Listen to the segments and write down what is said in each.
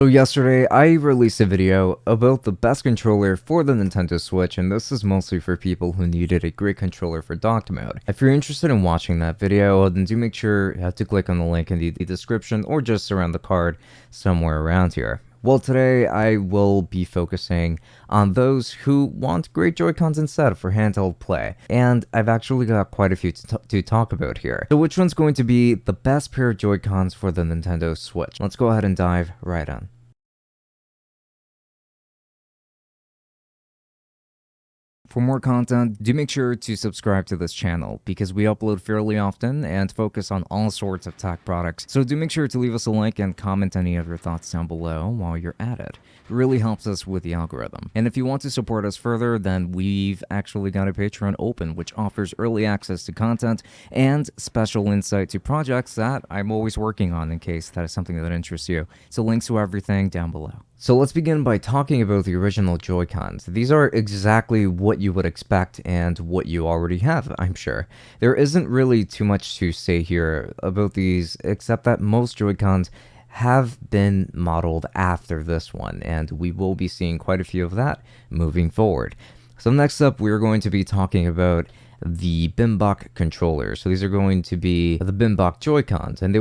So yesterday, I released a video about the best controller for the Nintendo Switch, and this is mostly for people who needed a great controller for docked mode. If you're interested in watching that video, then do make sure to click on the link in the description or just around the card somewhere around here. Well, today I will be focusing on those who want great Joy-Cons instead for handheld play, and I've actually got quite a few to talk about here. So which one's going to be the best pair of Joy-Cons for the Nintendo Switch? Let's go ahead and dive right in. For more content, do make sure to subscribe to this channel because we upload fairly often and focus on all sorts of tech products. So do make sure to leave us a like and comment any of your thoughts down below while you're at it. It really helps us with the algorithm. And if you want to support us further, then we've actually got a Patreon open which offers early access to content and special insight to projects that I'm always working on in case that is something that interests you. So links to everything down below. So let's begin by talking about the original Joy-Cons. These are exactly what you would expect and what you already have, I'm sure. There isn't really too much to say here about these, except that most Joy-Cons have been modeled after this one, and we will be seeing quite a few of that moving forward. So next up, we're going to be talking about the Bimbok controllers. So these are going to be the Bimbok Joy-Cons, and they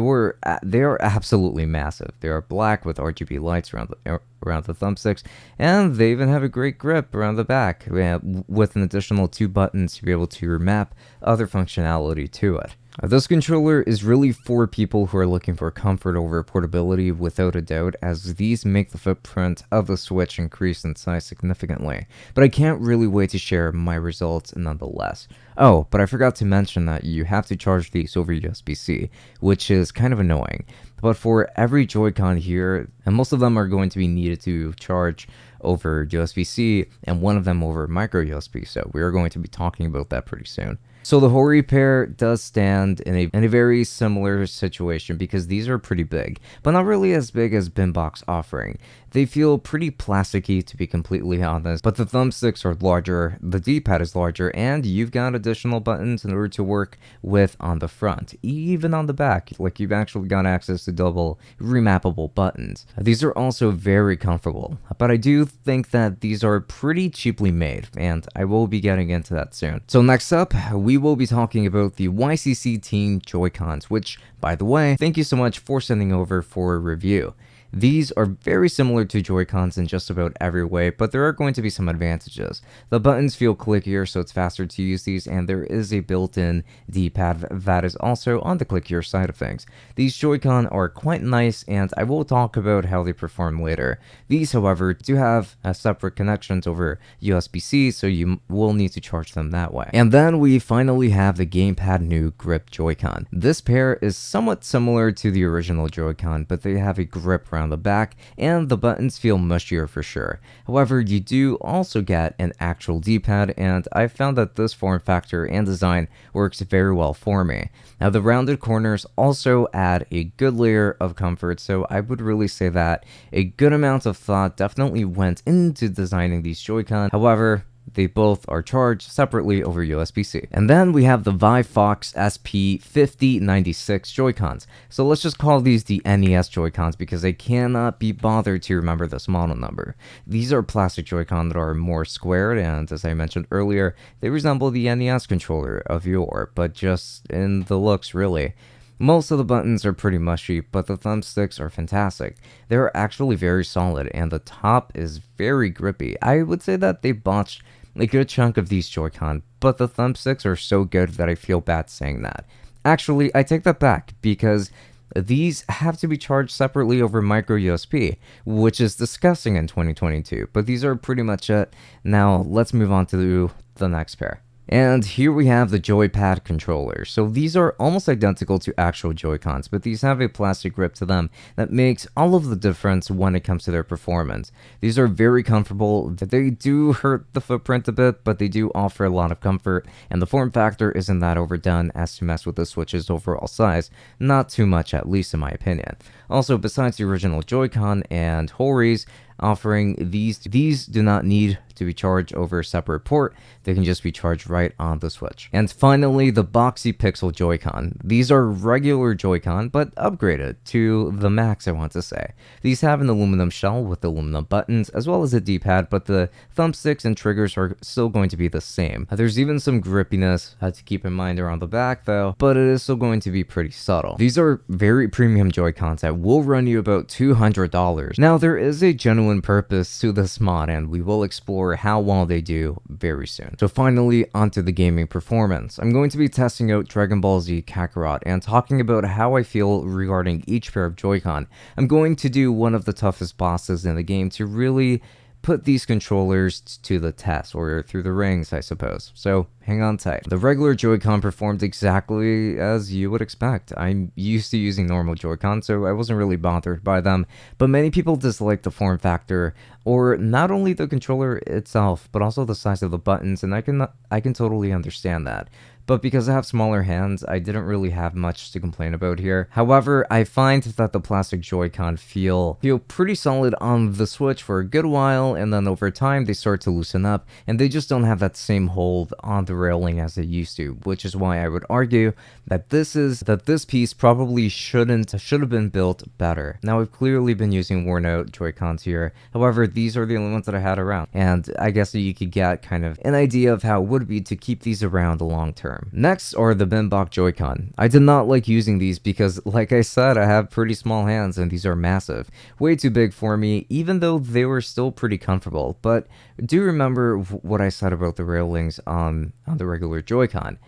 are absolutely massive. They are black with RGB lights around the thumbsticks, and they even have a great grip around the back with an additional 2 buttons to be able to remap other functionality to it. This controller is really for people who are looking for comfort over portability without a doubt, as these make the footprint of the Switch increase in size significantly, but I can't really wait to share my results nonetheless. Oh, but I forgot to mention that you have to charge these over USB-C, which is kind of annoying. But for every Joy-Con here, and most of them are going to be needed to charge over USB-C, and one of them over micro USB, so we are going to be talking about that pretty soon. So the Hori pair does stand in a very similar situation because these are pretty big, but not really as big as Bimbok's offering. They feel pretty plasticky, to be completely honest, but the thumbsticks are larger, the D-pad is larger, and you've got additional buttons in order to work with on the front, even on the back. Like, you've actually got access to double remappable buttons. These are also very comfortable, but I do think that these are pretty cheaply made, and I will be getting into that soon. So next up, we will be talking about the YCC Team Joy-Cons, which, by the way, thank you so much for sending over for a review. These are very similar to Joy-Cons in just about every way, but there are going to be some advantages. The buttons feel clickier, so it's faster to use these, and there is a built-in D-pad that is also on the clickier side of things. These Joy-Con are quite nice, and I will talk about how they perform later. These, however, do have separate connections over USB-C, so you will need to charge them that way. And then we finally have the Gamepad New Grip Joy-Con. This pair is somewhat similar to the original Joy-Con, but they have a grip around the back, and the buttons feel mushier for sure. However, you do also get an actual D-pad, and I found that this form factor and design works very well for me. Now, the rounded corners also add a good layer of comfort, so I would really say that a good amount of thought definitely went into designing these Joy-Con. However, they both are charged separately over USB-C. And then we have the ViFox SP5096 Joy-Cons. So let's just call these the NES Joy-Cons because I cannot be bothered to remember this model number. These are plastic Joy-Con that are more squared, and as I mentioned earlier, they resemble the NES controller of yore, but just in the looks really. Most of the buttons are pretty mushy, but the thumbsticks are fantastic. They're actually very solid, and the top is very grippy. I would say that they botched a good chunk of these Joy-Con, but the thumbsticks are so good that I feel bad saying that. Actually, I take that back, because these have to be charged separately over micro USB, which is disgusting in 2022, but these are pretty much it. Now, let's move on to the next pair. And here we have the Joypad controllers. So these are almost identical to actual Joy-Cons, but these have a plastic grip to them that makes all of the difference when it comes to their performance. These are very comfortable. They do hurt the footprint a bit, but they do offer a lot of comfort, and the form factor isn't that overdone as to mess with the Switch's overall size. Not too much, at least in my opinion. Also, besides the original Joy-Con and Hori's, offering these do not need to be charged over a separate port. They can just be charged right on the Switch. And finally, the Boxy Pixel Joy-Con. These are regular Joy-Con, but upgraded to the max, I want to say. These have an aluminum shell with aluminum buttons, as well as a D-pad, but the thumbsticks and triggers are still going to be the same. There's even some grippiness to keep in mind around the back, though, but it is still going to be pretty subtle. These are very premium Joy-Cons that will run you about $200. Now, there is a genuine purpose to this mod, and we will explore how well they do very soon. So finally, onto the gaming performance. I'm going to be testing out Dragon Ball Z Kakarot and talking about how I feel regarding each pair of Joy-Con. I'm going to do one of the toughest bosses in the game to really put these controllers to the test, or through the rings, I suppose. So hang on tight. The regular Joy-Con performed exactly as you would expect. I'm used to using normal Joy-Con, so I wasn't really bothered by them, but many people dislike the form factor, or not only the controller itself, but also the size of the buttons, and I can totally understand that. But because I have smaller hands, I didn't really have much to complain about here. However, I find that the plastic Joy-Con feel pretty solid on the Switch for a good while, and then over time they start to loosen up, and they just don't have that same hold on the railing as they used to, which is why I would argue that this piece probably should have been built better. Now, I've clearly been using worn out Joy-Cons here. However, these are the only ones that I had around, and I guess that you could get kind of an idea of how it would be to keep these around long term. Next are the Bimbok Joy-Con. I did not like using these because, like I said, I have pretty small hands and these are massive. Way too big for me, even though they were still pretty comfortable. But do remember what I said about the railings on the regular Joy-Con.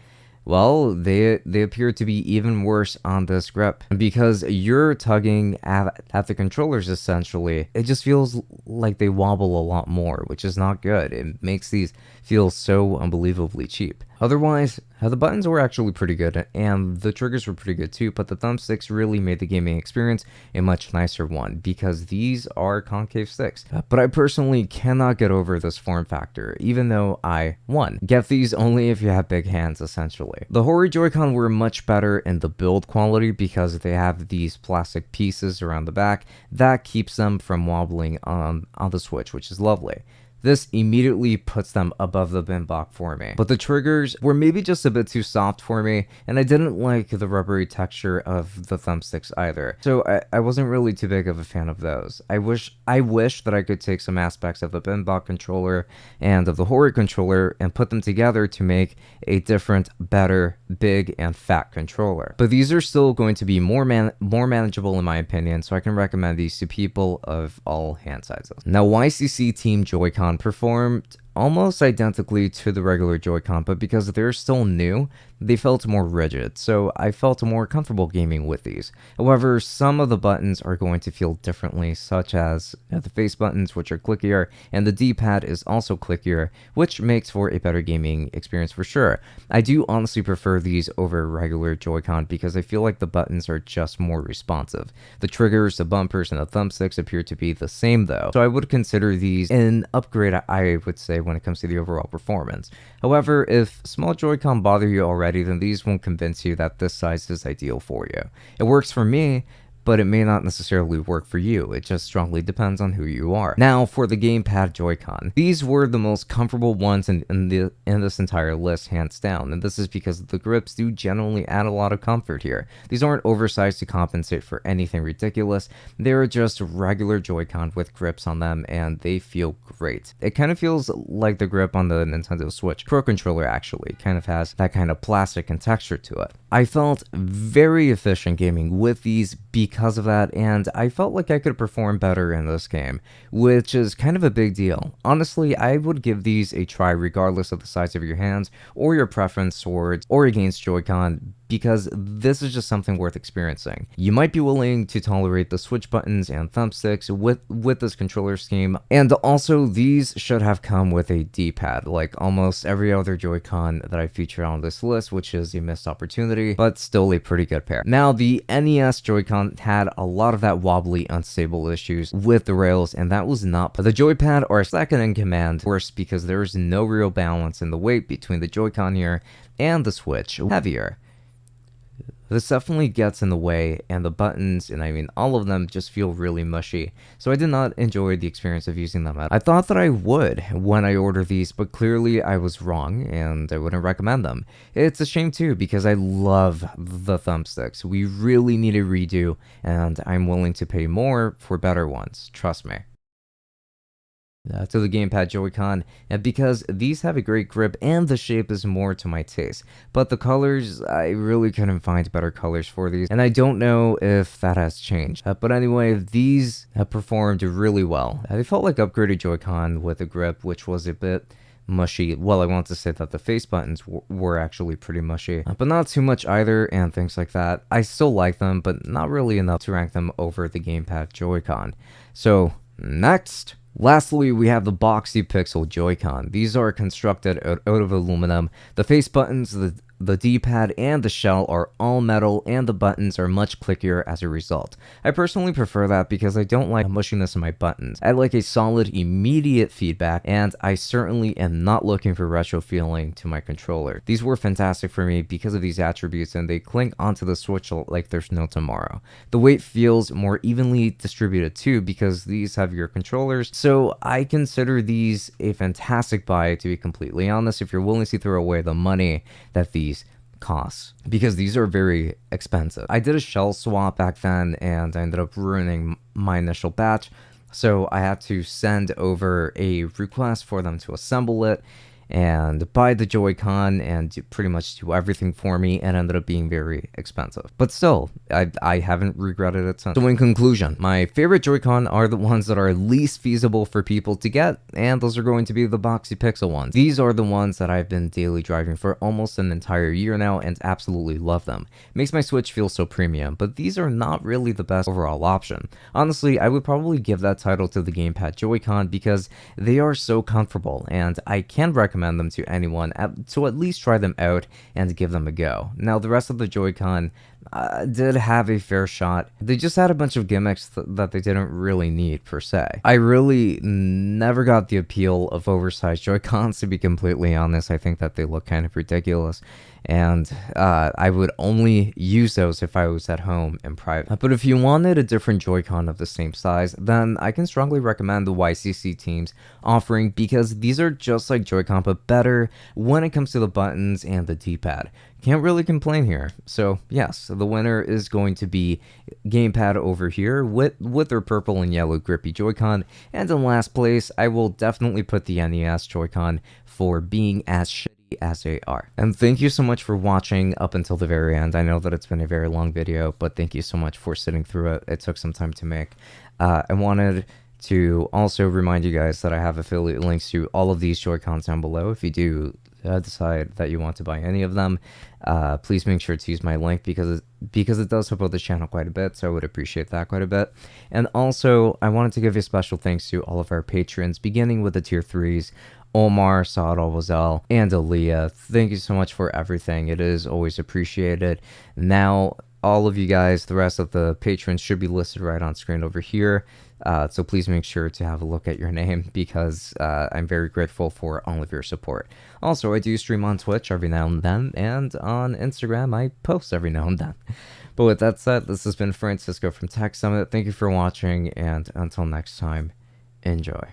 Well, they appear to be even worse on this grip, because you're tugging at the controllers essentially. It just feels like they wobble a lot more, which is not good. It makes these feel so unbelievably cheap. Otherwise, the buttons were actually pretty good, and the triggers were pretty good too, but the thumbsticks really made the gaming experience a much nicer one, because these are concave sticks. But I personally cannot get over this form factor, even though I, 1, get these only if you have big hands, essentially. The Hori Joy-Con were much better in the build quality because they have these plastic pieces around the back that keeps them from wobbling on the Switch, which is lovely. This immediately puts them above the Bimbok for me. But the triggers were maybe just a bit too soft for me, and I didn't like the rubbery texture of the thumbsticks either. So I wasn't really too big of a fan of those. I wish that I could take some aspects of the Bimbok controller and of the Hori controller and put them together to make a different, better, big, and fat controller. But these are still going to be more manageable in my opinion, so I can recommend these to people of all hand sizes. Now, YCC Team Joy-Con performed almost identically to the regular Joy-Con, but because they're still new, they felt more rigid, so I felt more comfortable gaming with these. However, some of the buttons are going to feel differently, such as the face buttons, which are clickier, and the D-pad is also clickier, which makes for a better gaming experience for sure. I do honestly prefer these over regular Joy-Con because I feel like the buttons are just more responsive. The triggers, the bumpers, and the thumbsticks appear to be the same though, so I would consider these an upgrade, I would say, when it comes to the overall performance. However, if small Joy-Con bother you already, then these won't convince you that this size is ideal for you. It works for me, but it may not necessarily work for you. It just strongly depends on who you are. Now, for the gamepad Joy-Con. These were the most comfortable ones in this entire list, hands down, and this is because the grips do generally add a lot of comfort here. These aren't oversized to compensate for anything ridiculous. They're just regular Joy-Con with grips on them, and they feel great. It kind of feels like the grip on the Nintendo Switch Pro controller actually. It kind of has that kind of plastic and texture to it. I felt very efficient gaming with these because of that, and I felt like I could perform better in this game, which is kind of a big deal. Honestly, I would give these a try regardless of the size of your hands or your preference towards or against Joy-Con, because this is just something worth experiencing. You might be willing to tolerate the switch buttons and thumbsticks with this controller scheme, and also these should have come with a D-pad, like almost every other Joy-Con that I feature on this list, which is a missed opportunity, but still a pretty good pair. Now, the NES Joy-Con had a lot of that wobbly, unstable issues with the rails, and that was not. But the joypad are second in command, worse because there is no real balance in the weight between the Joy-Con here and the Switch, heavier. This definitely gets in the way, and the buttons, and I mean all of them, just feel really mushy. So I did not enjoy the experience of using them. I thought that I would when I ordered these, but clearly I was wrong, and I wouldn't recommend them. It's a shame too, because I love the thumbsticks. We really need a redo, and I'm willing to pay more for better ones, trust me. To the gamepad Joy-Con, and because these have a great grip and the shape is more to my taste. But the colors, I really couldn't find better colors for these, and I don't know if that has changed. But anyway, these have performed really well. They felt like upgraded Joy-Con with a grip, which was a bit mushy. Well, I want to say that the face buttons were actually pretty mushy, but not too much either, and things like that. I still like them, but not really enough to rank them over the gamepad Joy-Con. So, next! Lastly, we have the boxy pixel Joy-Con. These are constructed out of aluminum. The face buttons, the D-pad, and the shell are all metal, and the buttons are much clickier as a result. I personally prefer that because I don't like mushiness in my buttons. I like a solid, immediate feedback, and I certainly am not looking for retro feeling to my controller. These were fantastic for me because of these attributes, and they clink onto the Switch like there's no tomorrow. The weight feels more evenly distributed too because these have your controllers, so I consider these a fantastic buy, to be completely honest, if you're willing to throw away the money that these costs, because these are very expensive. I did a shell swap back then, and I ended up ruining my initial batch, so I had to send over a request for them to assemble it and buy the Joy-Con and pretty much do everything for me, and ended up being very expensive. But still, I haven't regretted it since. So in conclusion, my favorite Joy-Con are the ones that are least feasible for people to get, and those are going to be the boxy pixel ones. These are the ones that I've been daily driving for almost an entire year now, and absolutely love them. It makes my Switch feel so premium, but these are not really the best overall option. Honestly, I would probably give that title to the gamepad Joy-Con because they are so comfortable, and I can recommend them to anyone to at least try them out and give them a go. Now, the rest of the Joy-Con did have a fair shot. They just had a bunch of gimmicks that they didn't really need per se. I really never got the appeal of oversized Joy-Cons, to be completely honest. I think that they look kind of ridiculous, and I would only use those if I was at home in private. But if you wanted a different Joy-Con of the same size, then I can strongly recommend the YCC team's offering, because these are just like Joy-Con but better when it comes to the buttons and the D-pad. Can't really complain here. So yes, the winner is going to be gamepad over here with their purple and yellow grippy Joy-Con, and in last place I will definitely put the NES Joy-Con for being as shitty as they are. And thank you so much for watching up until the very end. I know that it's been a very long video, but thank you so much for sitting through it. It took some time to make. I wanted to also remind you guys that I have affiliate links to all of these Joy-Cons down below. If you do decide that you want to buy any of them, please make sure to use my link because it does support this channel quite a bit, so I would appreciate that quite a bit. And also, I wanted to give a special thanks to all of our patrons, beginning with the tier 3s, Omar, Saad Al-Wazal, and Aaliyah. Thank you so much for everything. It is always appreciated. Now, all of you guys, the rest of the patrons should be listed right on screen over here. So please make sure to have a look at your name, because I'm very grateful for all of your support. Also, I do stream on Twitch every now and then, and on Instagram I post every now and then. But with that said, this has been Francisco from Tech Summit. Thank you for watching, and until next time, enjoy.